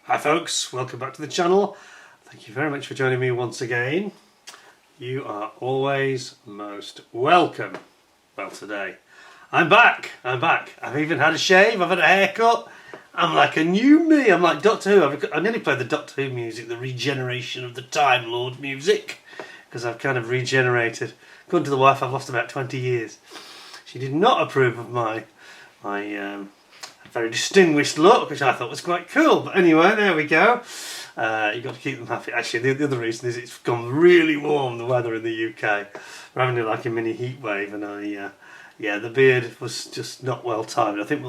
Hi folks, welcome back to the channel. Thank you very much for joining me once again. You are always most welcome. Well, today I'm back. I've even had a shave, I've had a haircut. I'm like a new me. I'm like Doctor Who. I nearly played the Doctor Who music, the regeneration of the Time Lord music, because I've kind of regenerated. According to the wife, I've lost about 20 years. She did not approve of my very distinguished look, which I thought was quite cool. But anyway, there we go. You've got to keep them happy. Actually, the other reason is it's gone really warm, the weather in the UK. We're having like a mini heat wave, and the beard was just not well timed. I think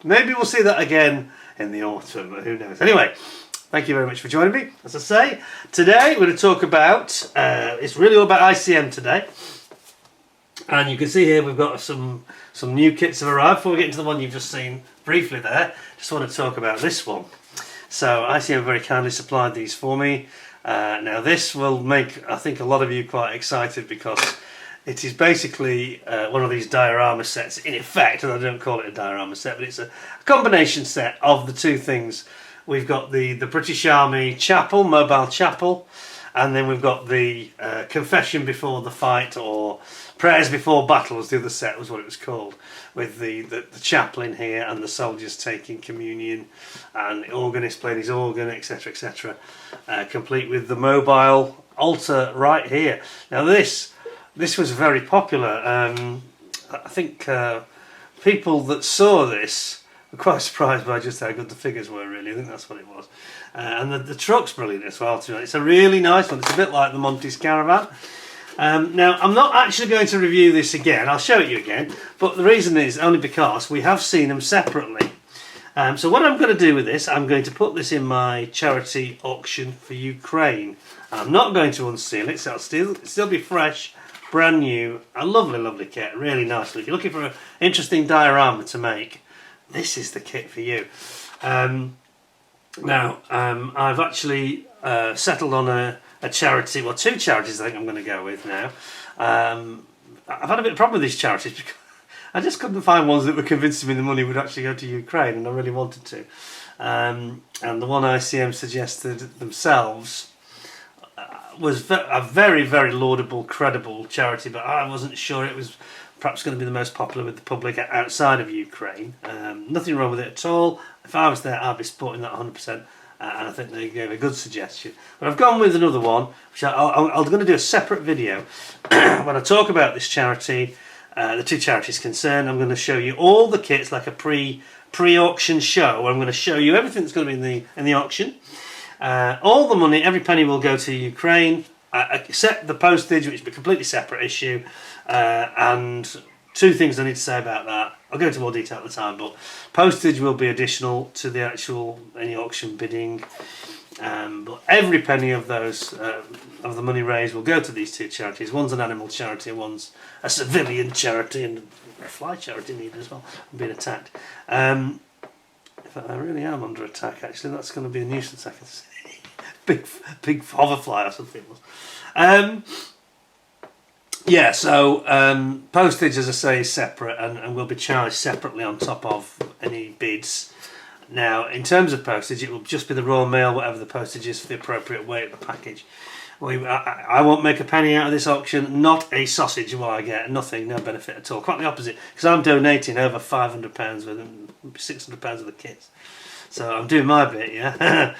maybe we'll see that again in the autumn, but who knows. Anyway, thank you very much for joining me. As I say, today we're going to talk about, it's really all about ICM today. And you can see here we've got some new kits have arrived. Before we get into the one you've just seen briefly there, just want to talk about this one. So ICM very kindly supplied these for me. Now this will make, I think, a lot of you quite excited, because it is basically one of these diorama sets in effect, and I don't call it a diorama set, but it's a combination set of the two things. We've got the British Army chapel, mobile chapel, and then we've got the confession before the fight, or prayers before battle was the other set, was what it was called, with the chapel in here and the soldiers taking communion and the organist playing his organ, etc, etc, complete with the mobile altar right here. Now this was very popular. I think people that saw this were quite surprised by just how good the figures were, really. I think that's what it was. And the truck's brilliant as well. It's a really nice one. It's a bit like the Monty's Caravan. Now, I'm not actually going to review this again. I'll show it you again. But the reason is only because we have seen them separately. So what I'm going to do with this, I'm going to put this in my charity auction for Ukraine. I'm not going to unseal it, so it'll still be fresh, brand new, a lovely, lovely kit, really nicely. If you're looking for an interesting diorama to make, this is the kit for you. Now, I've actually settled on a charity, well, two charities I think I'm going to go with now. I've had a bit of a problem with these charities because I just couldn't find ones that were convincing me the money would actually go to Ukraine, and I really wanted to. And the one ICM suggested themselves was a very, very laudable, credible charity, but I wasn't sure it was perhaps going to be the most popular with the public outside of Ukraine. Nothing wrong with it at all. If I was there, I'd be supporting that 100%. And I think they gave a good suggestion. But I've gone with another one, which I'm going to do a separate video when I talk about this charity, the two charities concerned. I'm going to show you all the kits, like a pre-auction show, where I'm going to show you everything that's going to be in the auction. All the money, every penny will go to Ukraine, except the postage, which will be a completely separate issue. And two things I need to say about that. I'll go into more detail at the time, but postage will be additional to the actual any auction bidding. But every penny of those of the money raised will go to these two charities. One's an animal charity, one's a civilian charity, and a fly charity needed as well. I'm being attacked. In fact, I really am under attack. Actually, that's going to be a nuisance. I can see big hoverfly or something it was. Yeah, so postage, as I say, is separate and will be charged separately on top of any bids. Now, in terms of postage, it will just be the Royal Mail, whatever the postage is for the appropriate weight of the package. I won't make a penny out of this auction, not a sausage will I get, nothing, no benefit at all. Quite the opposite, because I'm donating over £500 with £600 of the kits. So I'm doing my bit, yeah.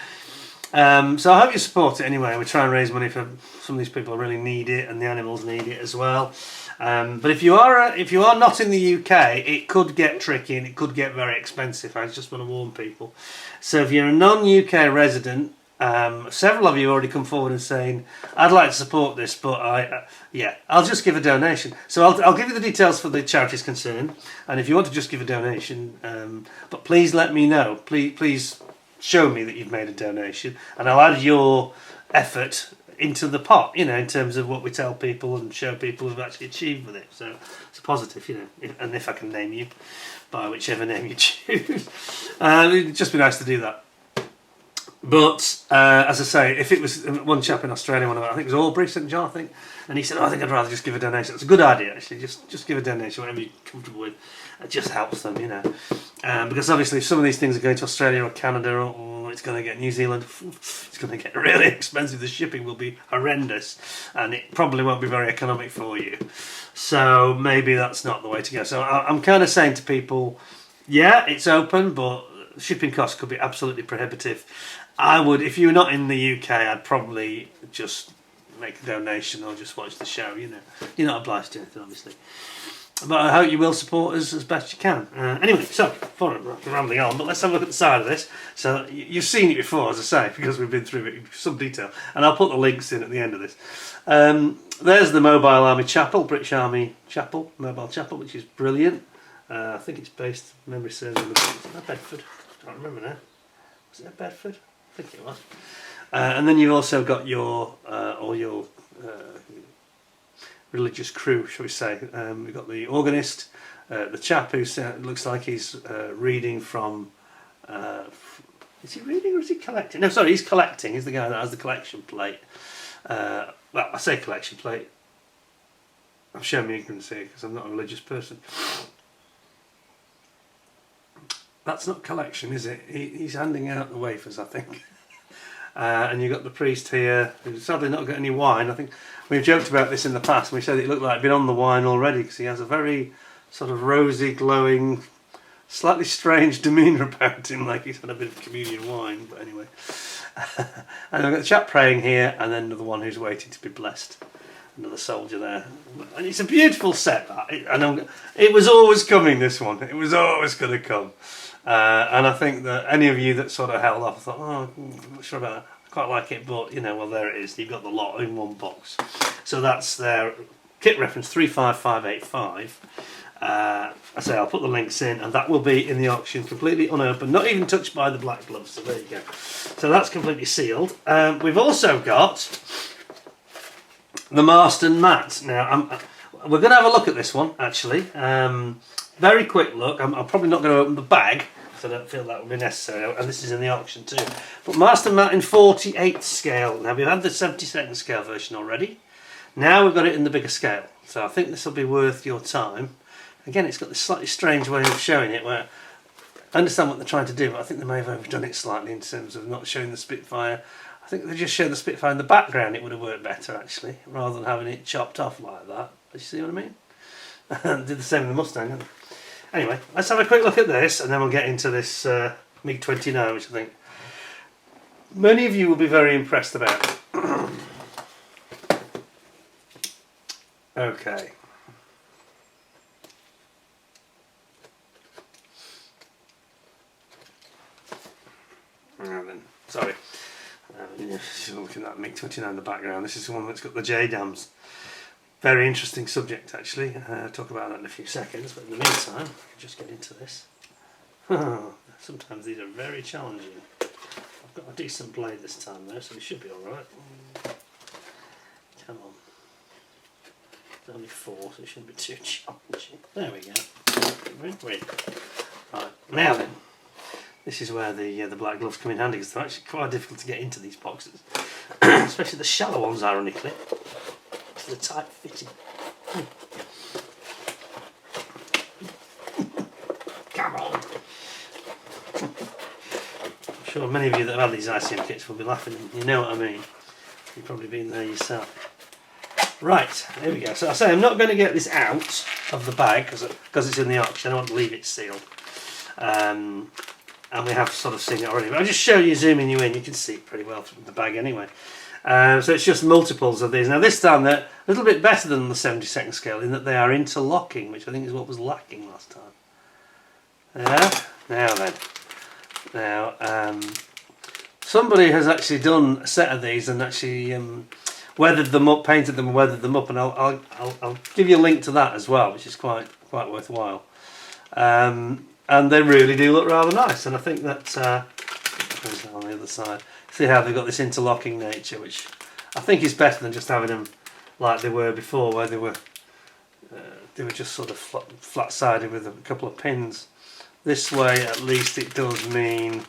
So I hope you support it anyway. We try and raise money for some of these people who really need it, and the animals need it as well. But if you are not in the UK, it could get tricky and it could get very expensive. I just want to warn people. So if you're a non-UK resident, several of you already come forward and saying, I'd like to support this, but I'll just give a donation. So I'll give you the details for the charities concerned, and if you want to just give a donation, but please let me know. Please show me that you've made a donation, and I'll add your effort into the pot, in terms of what we tell people and show people who've actually achieved with it. So it's a positive, and if I can name you by whichever name you choose. It'd just be nice to do that. But as I say, if it was one chap in Australia, I think it was Aubrey St John, I think, and he said, "Oh, I think I'd rather just give a donation." It's a good idea, actually. Just give a donation, whatever you're comfortable with. It just helps them, you know. Because obviously, if some of these things are going to Australia or Canada, or it's going to get New Zealand, it's going to get really expensive. The shipping will be horrendous, and it probably won't be very economic for you. So maybe that's not the way to go. So I'm kind of saying to people, yeah, it's open, but shipping costs could be absolutely prohibitive. I would, if you're not in the UK, I'd probably just make a donation or just watch the show, you know. You're not obliged to anything, obviously. But I hope you will support us as best you can. Anyway, so, before I'm rambling on, but let's have a look at the side of this. So, you've seen it before, as I say, because we've been through it in some detail. And I'll put the links in at the end of this. There's the Mobile Army Chapel, British Army Chapel, Mobile Chapel, which is brilliant. I think it's based, memory serves, in Bedford. I can't remember now. Was it at Bedford? I think it was. And then you've also got your all your religious crew, shall we say. We've got the organist, the chap who looks like he's reading from... is he reading or is he collecting? No, sorry, he's collecting. He's the guy that has the collection plate. Well, I say collection plate. I'm showing my ignorance here because I'm not a religious person. That's not collection, is it? He's handing out the wafers, I think. And you've got the priest here, who's sadly not got any wine. I think we've joked about this in the past. We said it looked like he'd been on the wine already because he has a very sort of rosy, glowing, slightly strange demeanour about him, like he's had a bit of communion wine. But anyway. And I've got the chap praying here, and then another one who's waiting to be blessed. Another soldier there. And it's a beautiful set, that. It was always coming, this one. It was always going to come. And I think that any of you that sort of held off thought, oh, I'm not sure about that, I quite like it, but you know, well, there it is. You've got the lot in one box. So that's their kit reference 35585. I say I'll put the links in, and that will be in the auction completely unopened, not even touched by the black gloves. So there you go. So that's completely sealed. We've also got the Marston mat. Now we're going to have a look at this one actually. Very quick look. I'm probably not going to open the bag because I don't feel that would be necessary, and this is in the auction too. But Marston mat in 48th scale. Now we've had the 72nd scale version already. Now we've got it in the bigger scale. So I think this will be worth your time. Again, it's got this slightly strange way of showing it where I understand what they're trying to do, but I think they may have overdone it slightly in terms of not showing the Spitfire. I think they just showed the Spitfire in the background. It would have worked better actually, rather than having it chopped off like that. Do you see what I mean? Did the same with the Mustang. Anyway, let's have a quick look at this, and then we'll get into this Mig-29, which I think many of you will be very impressed about. Okay. Now then, sorry. Looking at that Mig-29 in the background. This is the one that's got the JDAMs. Very interesting subject, actually. I'll talk about that in a few seconds, but in the meantime, I'll just get into this. Sometimes these are very challenging. I've got a decent blade this time, though, so we should be alright. Come on. It's only 4, so it shouldn't be too challenging. There we go. Right, now then. This is where the black gloves come in handy, because they're actually quite difficult to get into these boxes. Especially the shallow ones, ironically. The tight fitting. Come on. I'm sure many of you that have had these ICM kits will be laughing. You know what I mean. You've probably been there yourself. Right, here we go. So I say I'm not going to get this out of the bag because it's in the auction. I want to leave it sealed. And we have sort of seen it already. But I'll just show you, zooming you in. You can see it pretty well from the bag anyway. So it's just multiples of these. Now this time they're a little bit better than the 72nd scale in that they are interlocking, which I think is what was lacking last time. Now then. Now, somebody has actually done a set of these and actually weathered them up, painted them and weathered them up, and I'll give you a link to that as well, which is quite worthwhile. And they really do look rather nice, and I think that on the other side. See how they've got this interlocking nature, which I think is better than just having them like they were before, where they were just sort of flat-sided with a couple of pins. This way, at least, it does mean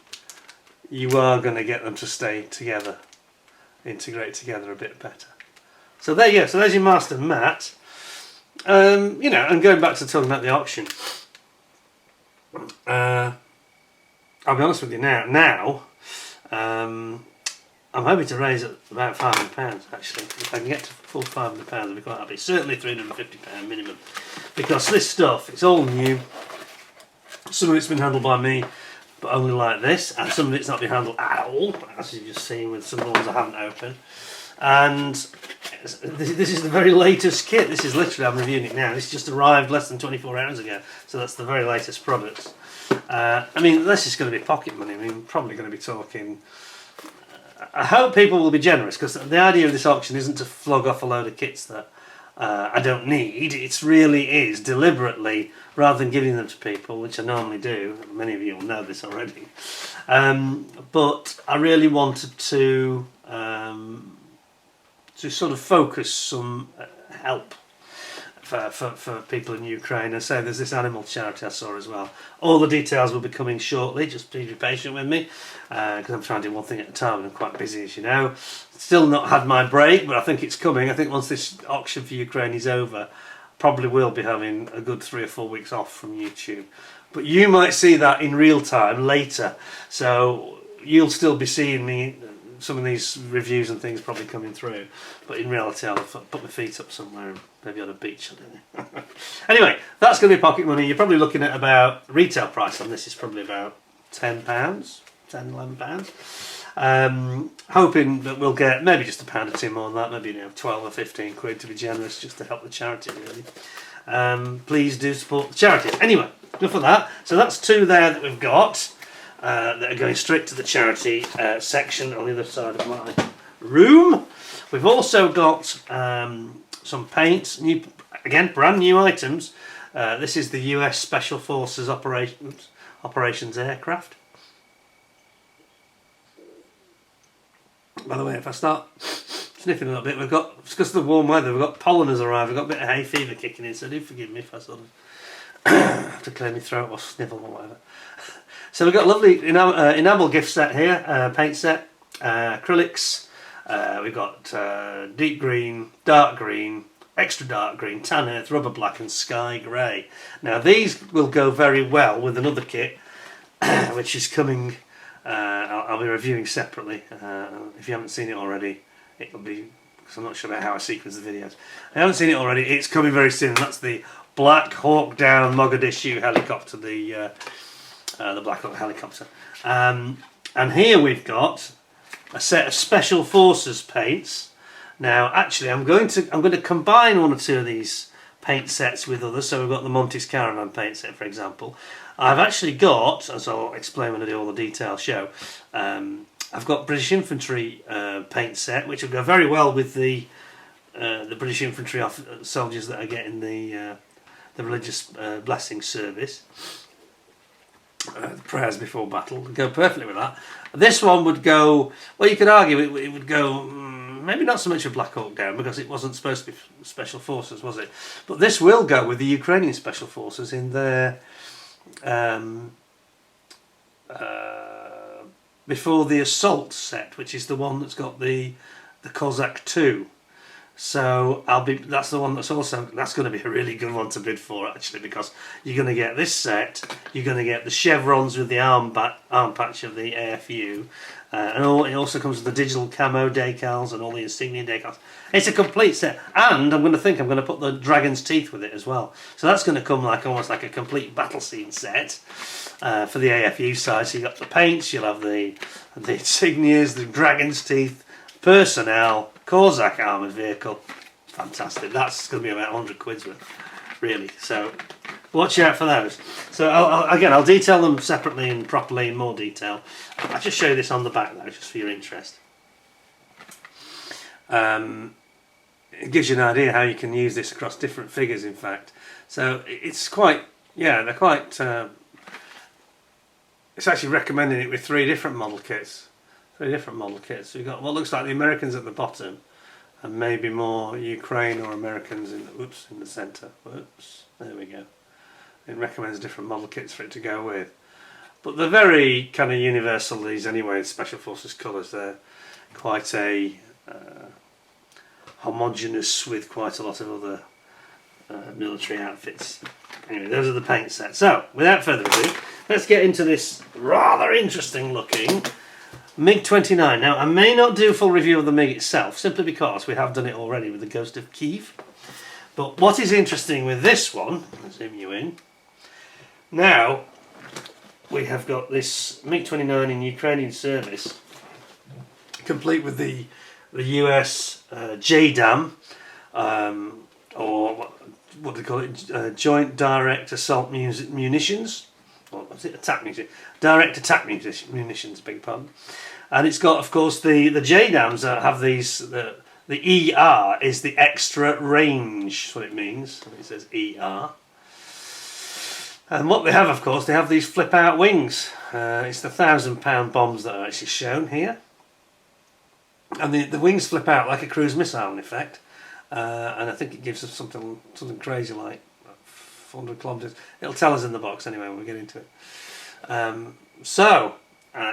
you are going to get them to stay together, integrate together a bit better. So there you go. So there's your master mat. You know, and going back to talking about the auction, I'll be honest with you now. I'm hoping to raise about £500 actually. If I can get to full £500, I'll be quite happy. Certainly £350 minimum, because this stuff, it's all new. Some of it's been handled by me, but only like this, and some of it's not been handled at all, as you've just seen with some of the ones I haven't opened. And this is the very latest kit. This is literally, I'm reviewing it now. This just arrived less than 24 hours ago, so that's the very latest product. I mean, this is going to be pocket money. I mean, probably going to be talking. I hope people will be generous, because the idea of this auction isn't to flog off a load of kits that I don't need. It really is deliberately, rather than giving them to people, which I normally do. Many of you will know this already. But I really wanted to sort of focus some help for people in Ukraine. And so there's this animal charity I saw as well. All the details will be coming shortly, just please be patient with me, because I'm trying to do one thing at a time and I'm quite busy, as you know. Still not had my break, but I think it's coming. I think once this auction for Ukraine is over, probably will be having a good 3 or 4 weeks off from YouTube. But you might see that in real time later, so you'll still be seeing me, some of these reviews and things probably coming through, but in reality I'll put my feet up somewhere, maybe on a beach, I don't know. Anyway, that's going to be pocket money. You're probably looking at about, retail price on this is probably about £10, £11. Hoping that we'll get maybe just a pound or two more than that, maybe 12 or 15 quid to be generous, just to help the charity really. Please do support the charity. Anyway, enough of that. So that's 2 there that we've got. That are going straight to the charity section on the other side of my room. We've also got some paints, again brand new items. This is the US Special Forces Operations Aircraft. By the way, if I start sniffing a little bit, it's because of the warm weather, we've got pollen has arrived, we've got a bit of hay fever kicking in, so do forgive me if I sort of have to clear my throat or snivel or whatever. So we've got a lovely enamel gift set here, paint set, acrylics. We've got deep green, dark green, extra dark green, tan earth, rubber black and sky grey. Now these will go very well with another kit which is coming, I'll be reviewing separately. If you haven't seen it already, it'll be, because I'm not sure about how I sequence the videos. If you haven't seen it already, it's coming very soon. That's the Black Hawk Down Mogadishu helicopter, the Black Hawk helicopter. And here we've got a set of Special Forces paints. Now actually I'm going to combine 1 or 2 of these paint sets with others. So we've got the Montes Caravan paint set, for example. I've actually got, as I'll explain when I do all the detail show, I've got British Infantry paint set, which will go very well with the British Infantry soldiers that are getting the religious blessing service. The prayers before battle would go perfectly with that. This one would go, well, you could argue it would go maybe not so much with Black Hawk Down, because it wasn't supposed to be Special Forces, was it? But this will go with the Ukrainian Special Forces in their Before the Assault set, which is the one that's got the Cossack 2. So that's the one that's going to be a really good one to bid for, actually, because you're going to get this set, you're going to get the chevrons with the arm patch of the AFU, and it also comes with the digital camo decals and all the insignia decals. It's a complete set, and I'm going to put the dragon's teeth with it as well. So that's going to come almost like a complete battle scene set for the AFU side. So you've got the paints, you'll have the insignias, the dragon's teeth, personnel, Cossack armoured vehicle. Fantastic. That's going to be about 100 quid's worth, really. So watch out for those. So I'll detail them separately and properly in more detail. I'll just show you this on the back though, just for your interest. It gives you an idea how you can use this across different figures, in fact. So it's quite, they're quite, it's actually recommending it with 3 different model kits. 3 different model kits. So you've got what looks like the Americans at the bottom, and maybe more Ukraine or Americans in the centre. Whoops, there we go. It recommends different model kits for it to go with. but they're very kind of universal, these anyway, Special Forces colours. They're quite a homogeneous with quite a lot of other military outfits. Anyway, those are the paint sets. So, without further ado, let's get into this rather interesting looking Mig-29. Now, I may not do a full review of the MiG itself, simply because we have done it already with the Ghost of Kiev. But what is interesting with this one, I'll zoom you in, now we have got this Mig-29 in Ukrainian service, complete with the US JDAM, or what do they call it, Joint Direct Assault Munitions, or was it attack munitions? Direct attack munitions, beg your pardon. And it's got, of course, the JDAMs that have these, the ER is the extra range, that's what it means, it says ER. And what they have, of course, they have these flip-out wings. It's the 1,000-pound bombs that are actually shown here. And the wings flip out like a cruise missile, in effect. And I think it gives us something crazy like 400 kilometres. It'll tell us in the box anyway when we get into it.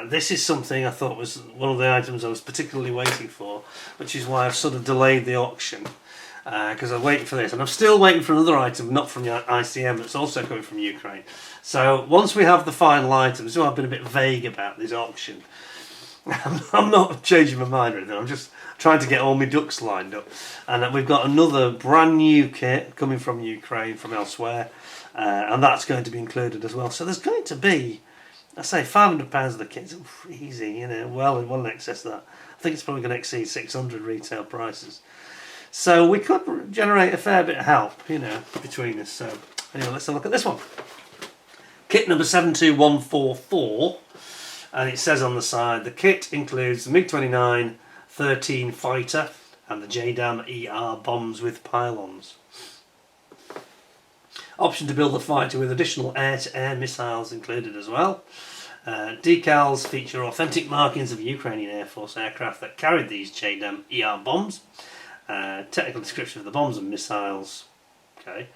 This is something I thought was one of the items I was particularly waiting for, which is why I've sort of delayed the auction. Because I'm waiting for this, and I'm still waiting for another item, not from the ICM, that's also coming from Ukraine. So once we have the final items, I've been a bit vague about this auction. I'm not changing my mind or anything, I'm just trying to get all my ducks lined up. And we've got another brand new kit coming from Ukraine, from elsewhere, and that's going to be included as well. So there's going to be, I say, £500 of the kit's easy, you know, well in excess of that. I think it's probably going to exceed 600 retail prices. So we could generate a fair bit of help, you know, between us. So anyway, let's have a look at this one. Kit number 72144, and it says on the side, the kit includes the Mig-29 13 fighter and the JDAM-ER bombs with pylons. Option to build the fighter with additional air-to-air missiles included as well. Decals feature authentic markings of Ukrainian Air Force aircraft that carried these JDAM-ER bombs. Technical description of the bombs and missiles. Okay,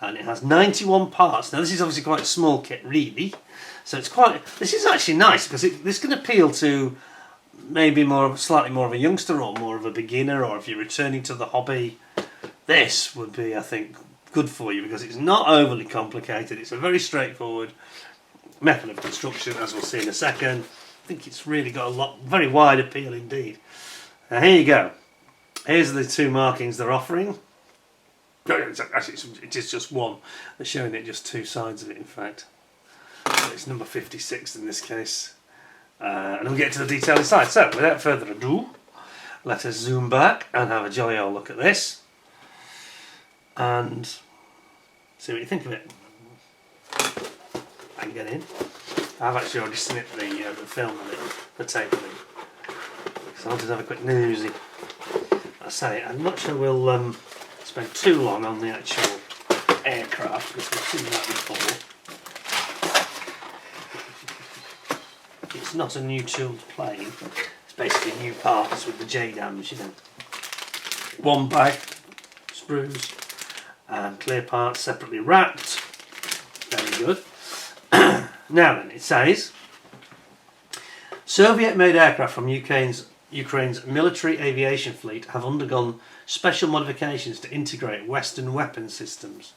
and it has 91 parts. Now this is obviously quite a small kit, really. So it's quite. This is actually nice because this can appeal to maybe slightly more of a youngster or more of a beginner, or if you're returning to the hobby. This would be, I think, good for you because it's not overly complicated. It's a very straightforward method of construction, as we'll see in a second. I think it's really got very wide appeal indeed. Now here you go. Here's the two markings they're offering. Actually, it is just one. They're showing it just two sides of it, in fact. So it's number 56 in this case. And we'll get to the detail inside. So, without further ado, let us zoom back and have a jolly old look at this. And see what you think of it. I can get in. I've actually already snipped the film of it, the tape of it. So I'll just have a quick nosy. I say, I'm not sure we'll spend too long on the actual aircraft because we've seen that before. It's not a new tooled plane, it's basically new parts with the JDAMs, you know. One bag, sprues, and clear parts separately wrapped. Very good. Now then, it says, Soviet-made aircraft from Ukraine's military aviation fleet have undergone special modifications to integrate Western weapon systems.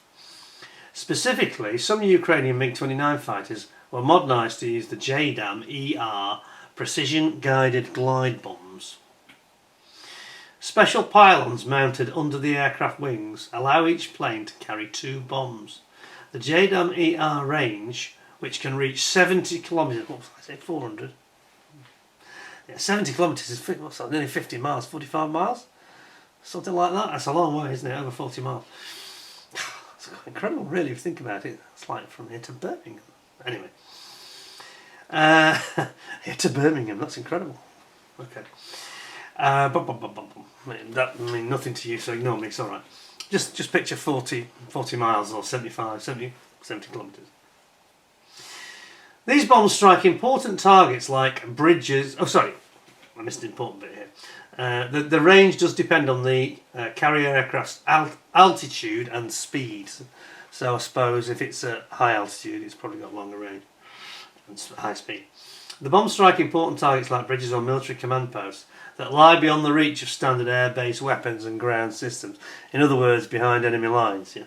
Specifically, some Ukrainian Mig-29 fighters were modernised to use the JDAM-ER precision-guided glide bombs. Special pylons mounted under the aircraft wings allow each plane to carry two bombs. The JDAM-ER range, which can reach 70 kilometres, what was I say, 400? Yeah, 70 kilometres is what's that, nearly 50 miles, 45 miles? Something like that. That's a long way, isn't it? Over 40 miles. It's incredible, really, if you think about it. It's like from here to Birmingham. Anyway. Here to Birmingham, that's incredible. Okay. That means nothing to you, so ignore me, it's alright. Just picture 40 miles or 70 kilometres. These bombs strike important targets like bridges. Oh, sorry, I missed an important bit here. The range does depend on the carrier aircraft's altitude and speed. So I suppose if it's at high altitude, it's probably got longer range. and high speed. The bombs strike important targets like bridges or military command posts that lie beyond the reach of standard air-based weapons and ground systems. In other words, behind enemy lines. Yeah.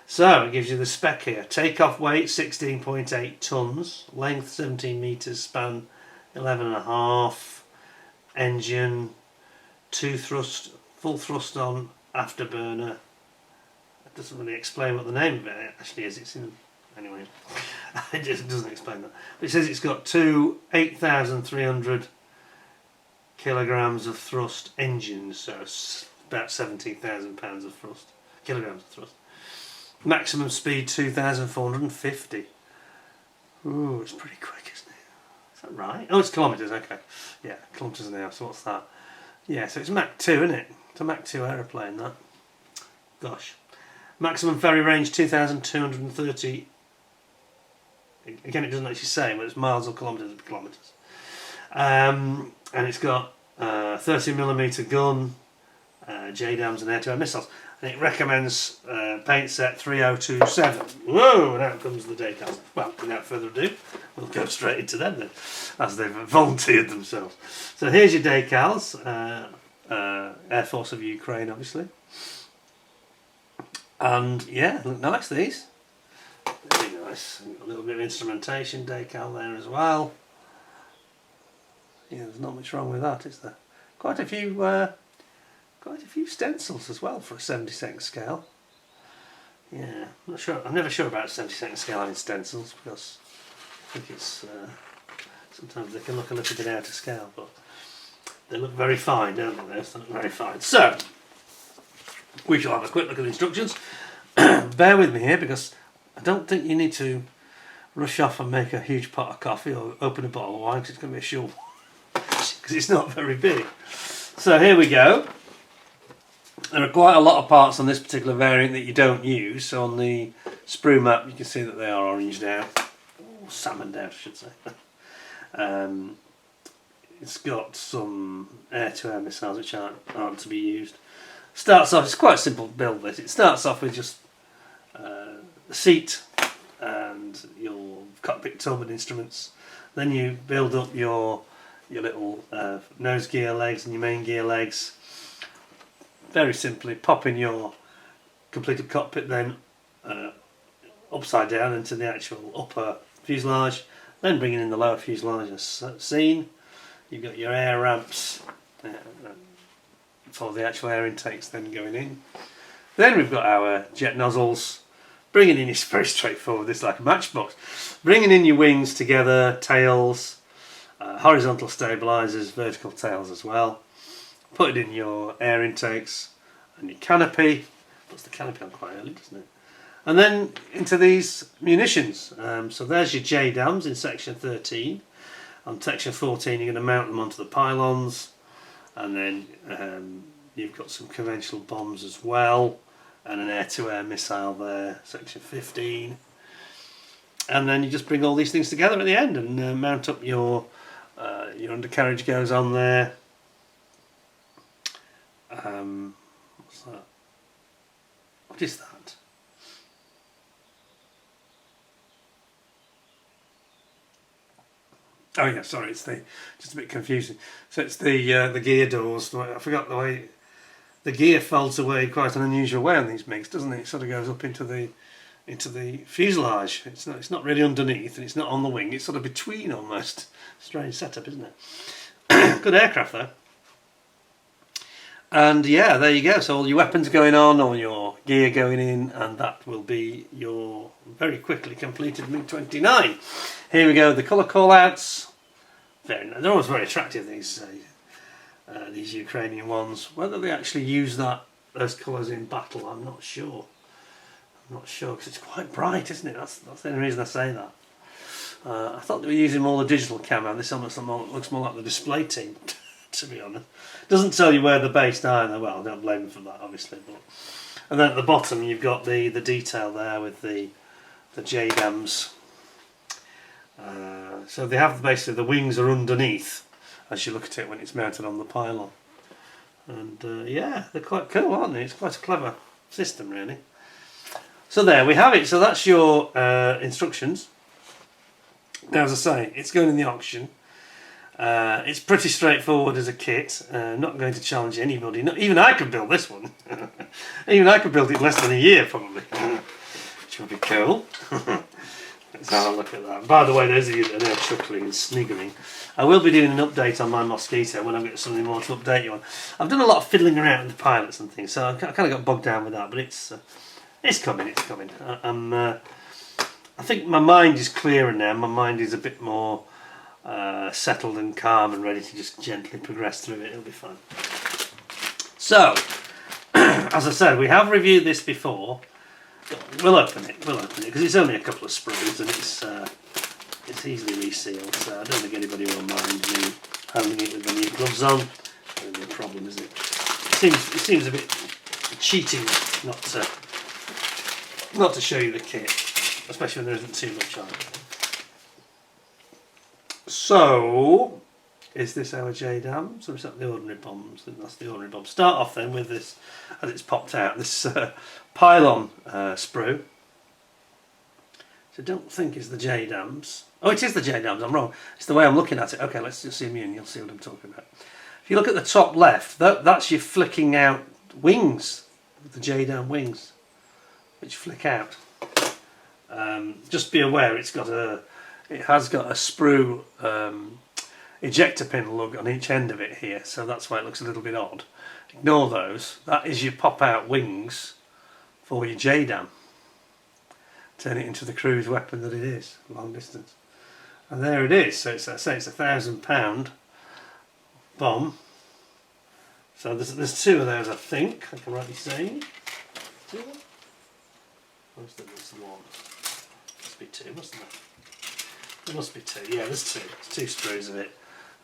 So it gives you the spec here. Takeoff weight 16.8 tons, length 17 meters, span 11.5, engine 2 thrust, full thrust on afterburner. It doesn't really explain what the name of it actually is. It's in anyway. It just doesn't explain that. But it says it's got two 8,300 kilograms of thrust engines, so it's about 17,000 pounds of thrust, kilograms of thrust. Maximum speed 2,450. Ooh, it's pretty quick, isn't it? Is that right? Oh, it's kilometres, okay. Yeah, kilometres an hour, so what's that? Yeah, so it's Mach 2, isn't it? It's a Mach 2 aeroplane, that. Gosh. Maximum ferry range 2,230. Again, it doesn't actually say whether it's miles or kilometres. And it's got 30mm gun, JDAMs and air-to-air missiles. And it recommends paint set 3027. Whoa, and out comes the decals. Well, without further ado, we'll go straight into them then, as they've volunteered themselves. So here's your decals. Air Force of Ukraine, obviously. And yeah, look nice, these. Very nice. A little bit of instrumentation decal there as well. Yeah, there's not much wrong with that, is there? Quite a few stencils as well for a 72nd scale. Yeah, I'm not sure. I'm never sure about 72nd scale having stencils because I think it's sometimes they can look a little bit out of scale, but they look very fine, don't they? They look very fine. So we shall have a quick look at the instructions. Bear with me here because I don't think you need to rush off and make a huge pot of coffee or open a bottle of wine because it's going to be a short because it's not very big. So here we go. There are quite a lot of parts on this particular variant that you don't use. So on the sprue map you can see that they are oranged out, or salmoned out I should say. It's got some air-to-air missiles which aren't to be used. Starts off, it's quite a simple build this. It starts off with just the seat and your cockpit tub and instruments. Then you build up your little nose gear legs and your main gear legs. Very simply popping your completed cockpit then upside down into the actual upper fuselage, then bringing in the lower fuselage as seen. You've got your air ramps for the actual air intakes then going in. Then we've got our jet nozzles. Bringing in, it's very straightforward, this is like a matchbox. Bringing in your wings together, tails, horizontal stabilisers, vertical tails as well. Putting in your air intakes and your canopy. Puts the canopy on quite early, doesn't it? And then into these munitions. So there's your JDAMs in section 13. On section 14 you're going to mount them onto the pylons. And then you've got some conventional bombs as well. And an air-to-air missile there, section 15. And then you just bring all these things together at the end and mount up your undercarriage goes on there. What's that? What is that? Oh yeah, sorry, it's just a bit confusing. So it's the gear doors. I forgot the way the gear folds away quite an unusual way on these MiGs, doesn't it? It sort of goes up into the fuselage. It's not really underneath, and it's not on the wing. It's sort of between almost. Strange setup, isn't it? Good aircraft though. And yeah, there you go. So all your weapons going on, all your gear going in, and that will be your very quickly completed Mig-29. Here we go. The colour callouts. They're always very attractive. These Ukrainian ones. Whether they actually use those colours in battle, I'm not sure. Because it's quite bright, isn't it? That's the only reason I say that. I thought they were using more the digital camera. This almost looks more like the display team, to be honest. Doesn't tell you where they're based either. Well, I don't blame them for that, obviously. And then at the bottom you've got the detail there with the JDAMs. So they have basically the wings are underneath as you look at it when it's mounted on the pylon. And yeah, they're quite cool, aren't they? It's quite a clever system, really. So there we have it. So that's your instructions. Now, as I say, it's going in the auction. It's pretty straightforward as a kit. Not going to challenge anybody. Not even I could build this one. Even I could build it in less than a year, probably. Which would be cool. Let's have a look at that. By the way, those of you that are now chuckling and sniggering, I will be doing an update on my Mosquito when I've got something more to update you on. I've done a lot of fiddling around with the pilots and things, so I kind of got bogged down with that. But it's coming. It's coming. I think my mind is clearer now. My mind is a bit more settled and calm and ready to just gently progress through it. It'll be fun. So, as I said, we have reviewed this before. We'll open it because it's only a couple of sprues and it's easily resealed, so I don't think anybody will mind me handling it with the new gloves on. It's not really a problem, is it? It seems a bit cheating not to show you the kit, especially when there isn't too much on it. So, is this our JDAM? So is that the ordinary bombs? I think that's the ordinary bomb. Start off then with this, as it's popped out, this pylon sprue. So I don't think it's the JDAMs. Oh, it is the JDAMs, I'm wrong. It's the way I'm looking at it. Okay, let's just zoom in, you'll see what I'm talking about. If you look at the top left, that's your flicking out wings, the JDAM wings, which flick out. Just be aware it has got a sprue ejector pin lug on each end of it here, so that's why it looks a little bit odd. Ignore those. That is your pop out wings for your JDAM. Turn it into the cruise weapon that it is, long distance. And there it is. So it's, I say it's a £1,000 bomb. So there's two of those, I think. I can rightly say. Two? Where's there's one? Must be two, mustn't there? There must be two. Yeah, there's two. There's two sprues of it.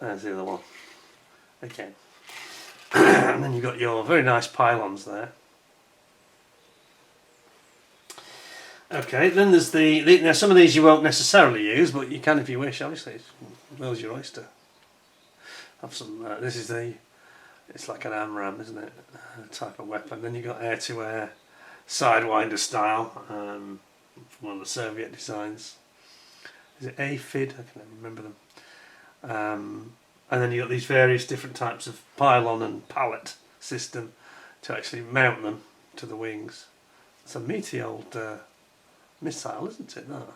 There's the other one. Okay. And then you've got your very nice pylons there. Okay, then there's now some of these you won't necessarily use, but you can if you wish, obviously. Where's your oyster? Have some, this is it's like an AMRAAM, isn't it? Type of weapon. Then you've got air-to-air, sidewinder style, from one of the Soviet designs. Is it AFID? I can never remember them. And then you've got these various different types of pylon and pallet system to actually mount them to the wings. It's a meaty old missile, isn't it? No.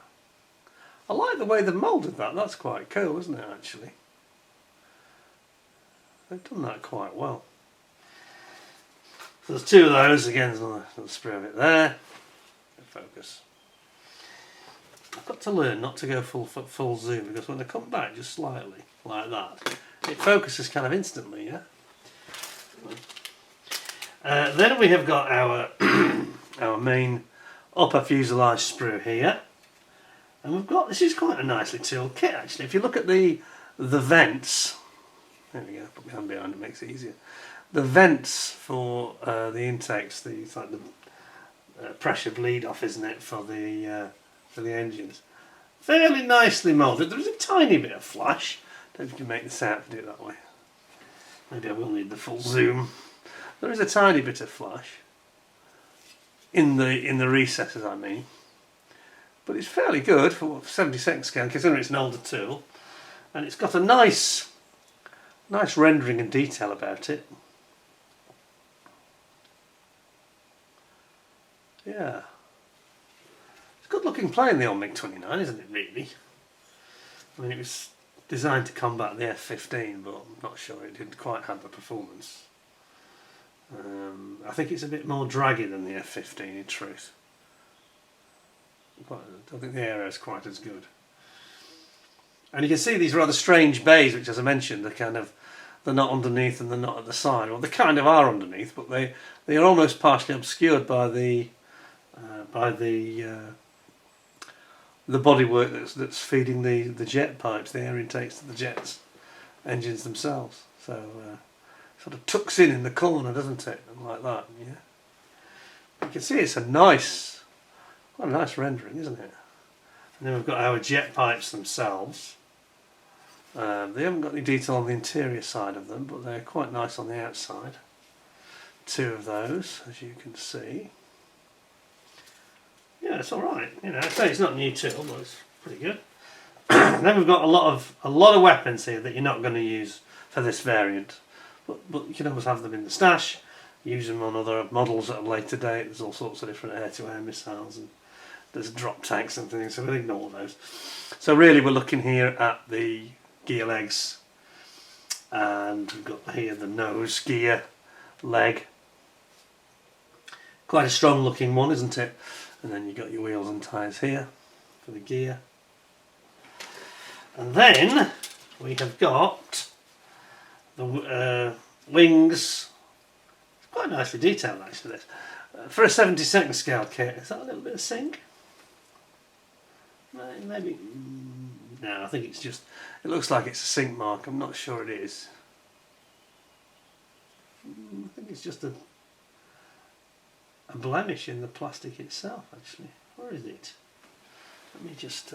I like the way they've moulded that. That's quite cool, isn't it, actually? They've done that quite well. So there's two of those. Again, there's another sprue of it there. Focus. I've got to learn not to go full zoom, because when I come back just slightly like that, it focuses kind of instantly, yeah? Then we have got our our main upper fuselage sprue here, and we've got, this is quite a nicely tooled kit actually. If you look at the vents, there we go, put my hand behind it, makes it easier. The vents for the intakes, it's like the pressure bleed off, isn't it, for the engines. Fairly nicely moulded. There is a tiny bit of flash. Don't know if you can make this out if I do it that way. Maybe I will need the full zoom. There is a tiny bit of flash in the recesses, I mean, but it's fairly good for 72nd scale, considering it's an older tool, and it's got a nice rendering and detail about it. Yeah, it's a good looking plane, the old Mig-29, isn't it, really? I mean, it was designed to combat the F-15, but I'm not sure it didn't quite have the performance. I think it's a bit more draggy than the F-15 in truth. I don't think the aero is quite as good. And you can see these rather strange bays, which, as I mentioned, they're not underneath and they're not at the side. Well, they kind of are underneath, but they are almost partially obscured by the bodywork that's feeding the jet pipes, the air intakes to the jets engines themselves. So sort of tucks in the corner, doesn't it? Like that, yeah. You can see it's quite a nice rendering, isn't it? And then we've got our jet pipes themselves. They haven't got any detail on the interior side of them, but they're quite nice on the outside. Two of those, as you can see. Yeah, it's alright. You know, I say it's not a new tool, but it's pretty good. Then we've got a lot of weapons here that you're not going to use for this variant, but you can always have them in the stash, use them on other models at a later date. There's all sorts of different air-to-air missiles, and there's drop tanks and things, so we'll ignore those. So really we're looking here at the gear legs, and we've got here the nose gear leg. Quite a strong looking one, isn't it? And then you've got your wheels and tyres here for the gear. And then we have got the wings. It's quite nicely detailed actually, this. For a 72nd scale kit, is that a little bit of sync? Maybe. No, I think it's just, it looks like it's a sync mark. I'm not sure it is. I think it's just a blemish in the plastic itself actually. Where is it? Let me just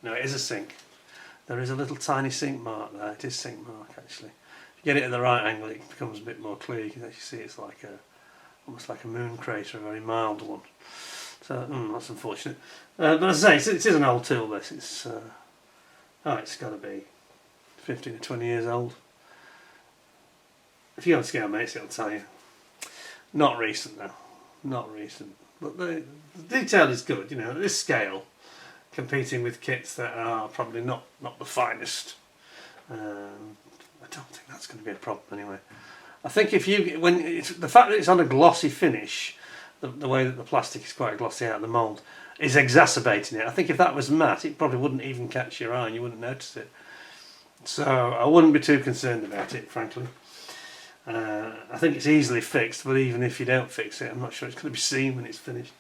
no, it is a sync. There is a little tiny sync mark there. It is sync mark actually. If you get it at the right angle it becomes a bit more clear. You can actually see it's like almost like a moon crater, a very mild one. So that's unfortunate. But as I say, it is an old tool this. It's it's got to be 15 to 20 years old. If you go on Scale Mates it'll tell you. Not recent though, not recent. But the detail is good, you know, at this scale, competing with kits that are probably not the finest. I don't think that's going to be a problem anyway. I think if you, the fact that it's on a glossy finish, the way that the plastic is quite glossy out of the mould, is exacerbating it. I think if that was matte, it probably wouldn't even catch your eye and you wouldn't notice it. So I wouldn't be too concerned about it, frankly. I think it's easily fixed, but even if you don't fix it, I'm not sure it's going to be seen when it's finished.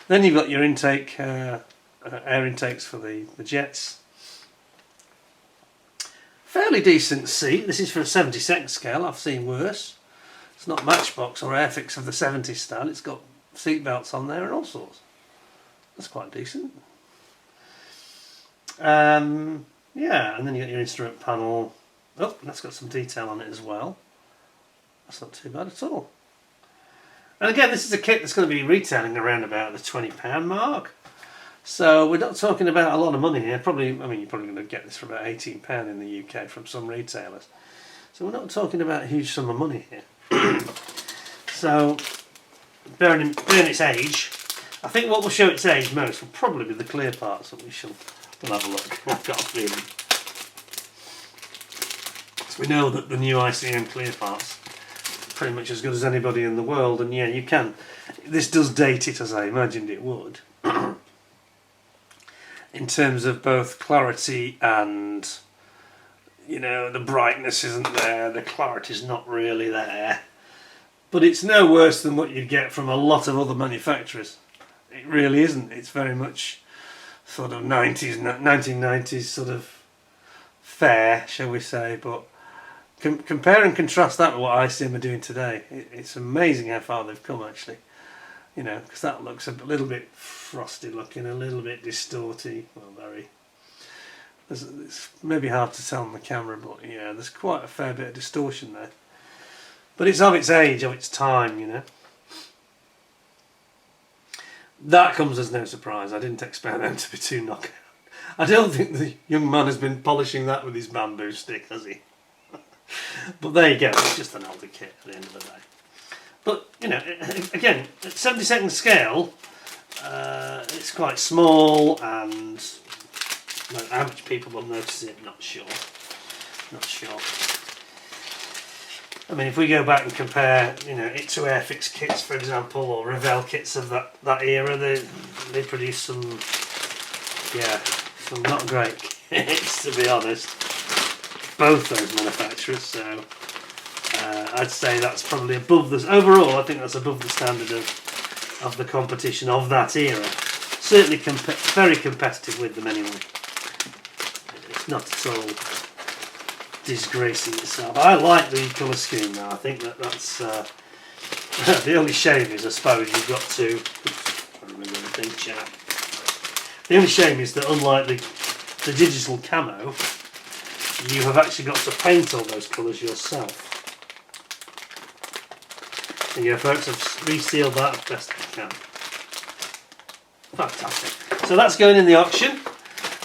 Then you've got your intake, air intakes for the jets. Fairly decent seat. This is for a 72nd scale. I've seen worse. It's not Matchbox or Airfix of the 70s style. It's got seat belts on there and all sorts. That's quite decent. Yeah, and then you got your instrument panel. Oh, that's got some detail on it as well. That's not too bad at all. And again, this is a kit that's going to be retailing around about the £20 mark. So we're not talking about a lot of money here. Probably, I mean, you're probably going to get this for about £18 in the UK from some retailers. So we're not talking about a huge sum of money here. So, bearing its age, I think what will show its age most will probably be the clear parts that we'll have a look. I've got a feeling. So we know that the new ICM clear parts pretty much as good as anybody in the world, and yeah, you can. This does date it as I imagined it would, in terms of both clarity and, you know, the brightness isn't there, the clarity's not really there, but it's no worse than what you'd get from a lot of other manufacturers. It really isn't. It's very much sort of 1990s sort of fair, shall we say, but compare and contrast that with what ICM are doing today. It's amazing how far they've come actually. You know, because that looks a little bit frosty looking, a little bit distorty. Well, very. It's maybe hard to tell on the camera, but yeah, there's quite a fair bit of distortion there. But it's of its age, of its time, you know. That comes as no surprise. I didn't expect them to be too knockout. I don't think the young man has been polishing that with his bamboo stick, has he? But there you go, it's just an older kit at the end of the day. But, you know, again, at 72nd scale, it's quite small, and how much people will notice it, not sure. Not sure. I mean, if we go back and compare, you know, it to Airfix kits, for example, or Revell kits of that era, they produce some not great kits, to be honest. Both those manufacturers, so I'd say that's probably above this. Overall, I think that's above the standard of the competition of that era. Certainly very competitive with them anyway. It's not at all disgracing itself. I like the colour scheme now. I think that's the only shame is, I suppose, you've got to. I remember the thing, chap. The only shame is that unlike the digital camo, you have actually got to paint all those colours yourself. And your folks have resealed that as best they can. Fantastic. So that's going in the auction.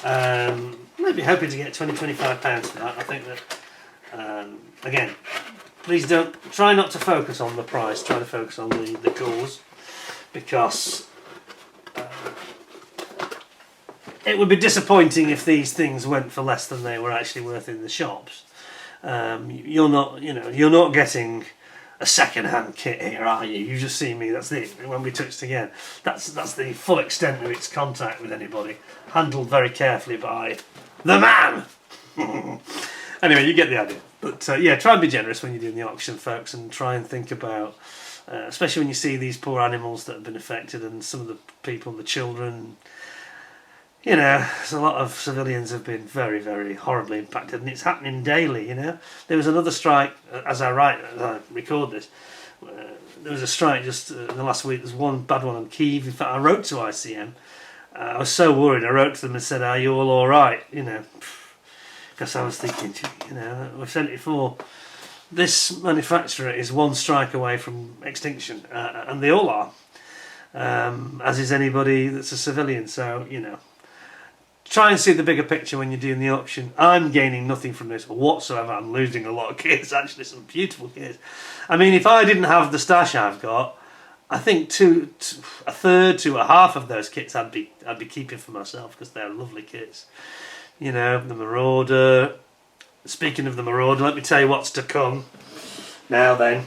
Maybe hoping to get £20-25 for that. I think that, again, please try not to focus on the price, try to focus on the cause, because it would be disappointing if these things went for less than they were actually worth in the shops. You're not getting a second-hand kit here, are you? You just see me. That's it. When we touched again, that's the full extent of its contact with anybody, handled very carefully by the man. Anyway, you get the idea. But yeah, try and be generous when you're doing the auction, folks, and try and think about, especially when you see these poor animals that have been affected, and some of the people, the children. You know, there's a lot of civilians have been very, very horribly impacted, and it's happening daily, you know. There was another strike, as I record this, there was a strike just in the last week. There's one bad one on Kyiv. In fact, I wrote to ICM. I was so worried. I wrote to them and said, "Are you all right?" You know, because I was thinking, you know, we've sent it for. This manufacturer is one strike away from extinction, and they all are, as is anybody that's a civilian. So, you know. Try and see the bigger picture when you're doing the auction. I'm gaining nothing from this whatsoever. I'm losing a lot of kits, actually, some beautiful kits. I mean, if I didn't have the stash I've got, I think a third to a half of those kits I'd be keeping for myself, because they're lovely kits. You know, the Marauder. Speaking of the Marauder, let me tell you what's to come. Now then,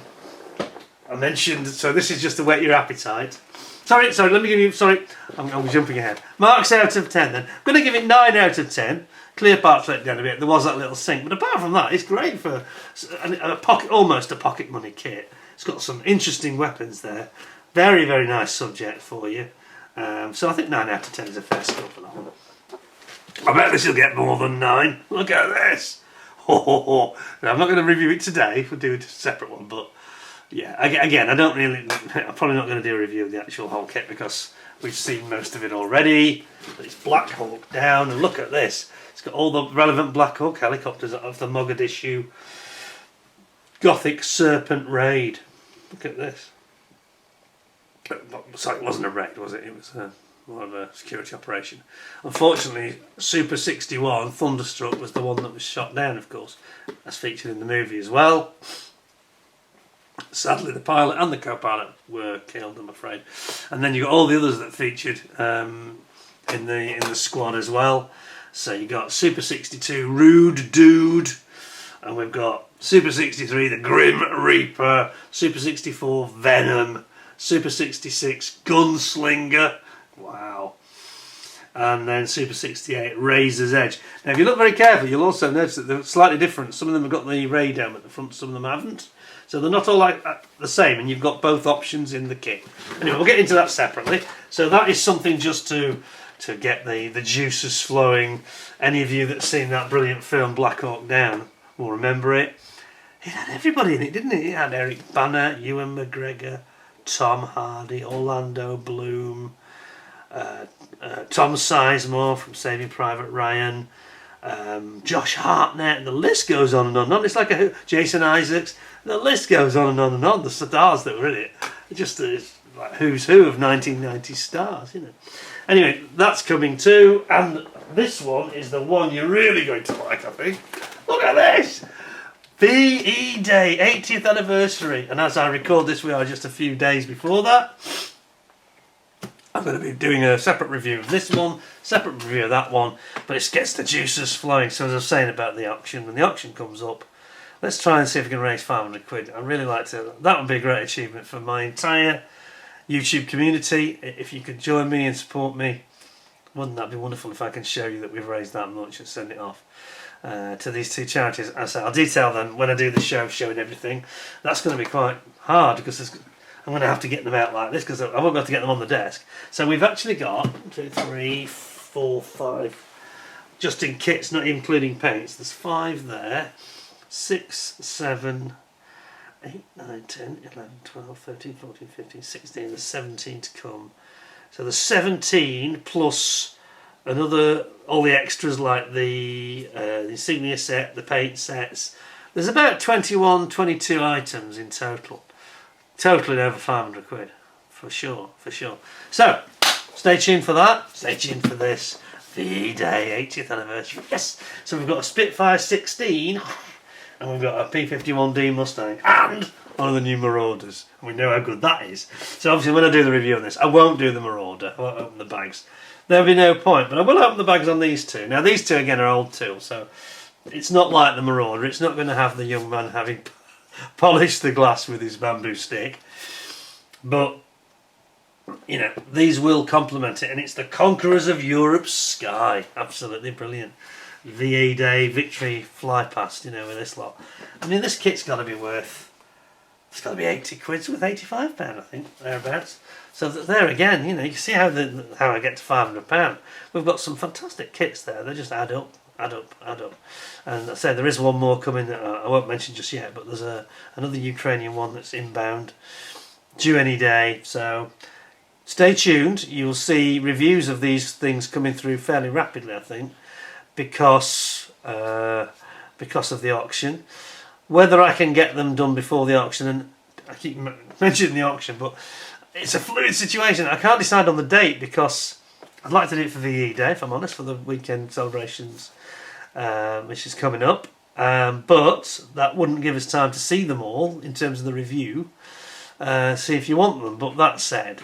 I mentioned, so this is just to whet your appetite. Sorry, let me give you, I'm jumping ahead. Marks out of 10 then. I'm going to give it 9 out of 10. Clear parts let down a bit. There was that little sink. But apart from that, it's great for almost a pocket money kit. It's got some interesting weapons there. Very, very nice subject for you. So I think 9 out of 10 is a fair score for that one. I bet this will get more than 9. Look at this. Now, I'm not going to review it today. We'll do a separate one, but... yeah, again, I'm probably not going to do a review of the actual whole kit, because we've seen most of it already. But it's Black Hawk down, and look at this. It's got all the relevant Black Hawk helicopters of the Mogadishu Gothic Serpent raid. Look at this. Sorry, it wasn't a raid, was it? It was more of a security operation. Unfortunately, Super 61 Thunderstruck was the one that was shot down, of course, as featured in the movie as well. Sadly, the pilot and the co-pilot were killed, I'm afraid. And then you got all the others that featured in the squad as well. So you got Super 62 Rude Dude, and we've got Super 63 the Grim Reaper, Super 64 Venom, Super 66 Gunslinger. Wow. And then Super 68 Razor's Edge. Now, if you look very carefully, you'll also notice that they're slightly different. Some of them have got the ray down at the front, some of them haven't. So they're not all like the same, and you've got both options in the kit. Anyway, we'll get into that separately. So that is something just to get the juices flowing. Any of you that's seen that brilliant film Black Hawk Down will remember it. It had everybody in it, didn't it? It had Eric Bana, Ewan McGregor, Tom Hardy, Orlando Bloom, Tom Sizemore from Saving Private Ryan, Josh Hartnett, and the list goes on and on and on. It's like Jason Isaacs. The list goes on and on and on. The stars that were in it, just like who's who of 1990 stars, you know. Anyway, that's coming too, and this one is the one you're really going to like, I think. Look at this! VE Day, 80th anniversary, and as I record this, we are just a few days before that. I'm going to be doing a separate review of this one, separate review of that one, but it gets the juices flowing. So as I was saying about the auction, when the auction comes up, let's try and see if we can raise 500 quid. I'd really like to. That would be a great achievement for my entire YouTube community. If you could join me and support me, wouldn't that be wonderful if I can show you that we've raised that much and send it off to these two charities. As I say, I'll detail them when I do the show showing everything. That's going to be quite hard because I'm going to have to get them out like this because I won't be able to get them on the desk. So we've actually got 1, 2, 3, 4, 5, just in kits, not including paints. There's 5 there. 6, 7, 8, 9, 10, 11, 12, 13, 14, 15, 16. There's 17 to come. So there's 17 plus another, all the extras like the insignia set, the paint sets. There's about 21, 22 items in total. Totaling over 500 quid. For sure, for sure. So, stay tuned for that. Stay tuned for this. VE Day 80th anniversary. Yes! So we've got a Spitfire 16 and we've got a P51D Mustang and one of the new Marauders. And we know how good that is. So obviously when I do the review on this, I won't do the Marauder. I won't open the bags. There'll be no point. But I will open the bags on these two. Now these two again are old tools, so it's not like the Marauder. It's not going to have the young man having polished the glass with his bamboo stick. But you know, these will complement it, and it's the Conquerors of Europe's Sky. Absolutely brilliant. VE Day, Victory, Fly Past, you know, with this lot. I mean, this kit's got to be worth, it's got to be 80 quid, worth £85, I think, thereabouts. So there again, you know, you see how I get to £500. We've got some fantastic kits there. They just add up. And I say there is one more coming that I won't mention just yet, but there's another Ukrainian one that's inbound, due any day. So stay tuned. You'll see reviews of these things coming through fairly rapidly, I think, because of the auction. Whether I can get them done before the auction, and I keep mentioning the auction, but it's a fluid situation. I can't decide on the date because I'd like to do it for VE Day, if I'm honest, for the weekend celebrations, which is coming up. But that wouldn't give us time to see them all in terms of the review. See if you want them. But that said,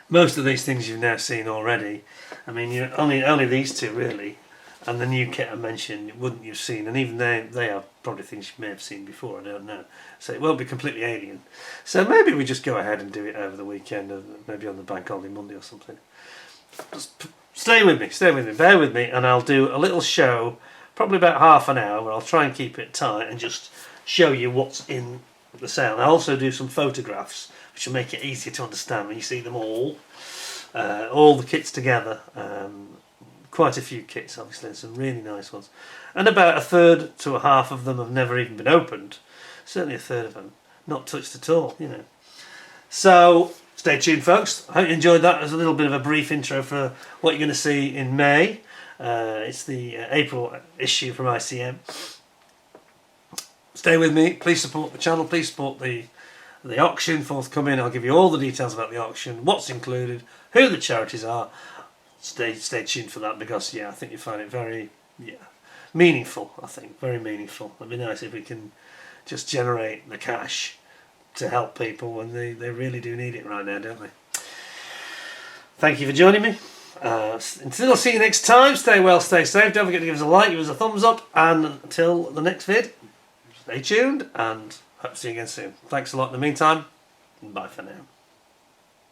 most of these things you've now seen already. I mean, only these two really, and the new kit I mentioned wouldn't you've seen, and even they are probably things you may have seen before. I don't know, so it won't be completely alien. So maybe we just go ahead and do it over the weekend, or maybe on the bank holiday Monday or something. Just stay with me, bear with me, and I'll do a little show, probably about half an hour, where I'll try and keep it tight and just show you what's in the sale. I'll also do some photographs, which will make it easier to understand when you see them all the kits together. Quite a few kits, obviously, and some really nice ones. And about a third to a half of them have never even been opened. Certainly a third of them not touched at all, you know. So stay tuned, folks. I hope you enjoyed that as a little bit of a brief intro for what you're going to see in May. It's the April issue from ICM. Stay with me. Please support the channel. Please support the auction forthcoming. I'll give you all the details about the auction, what's included, who the charities are. Stay tuned for that, because I think you find it very meaningful. I think very meaningful. It'd be nice if we can just generate the cash to help people when they really do need it right now, don't they? Thank you for joining me. Until I'll see you next time, stay well, stay safe. Don't forget to give us a like, give us a thumbs up, and until the next vid, stay tuned, and hope to see you again soon. Thanks a lot in the meantime, and bye for now.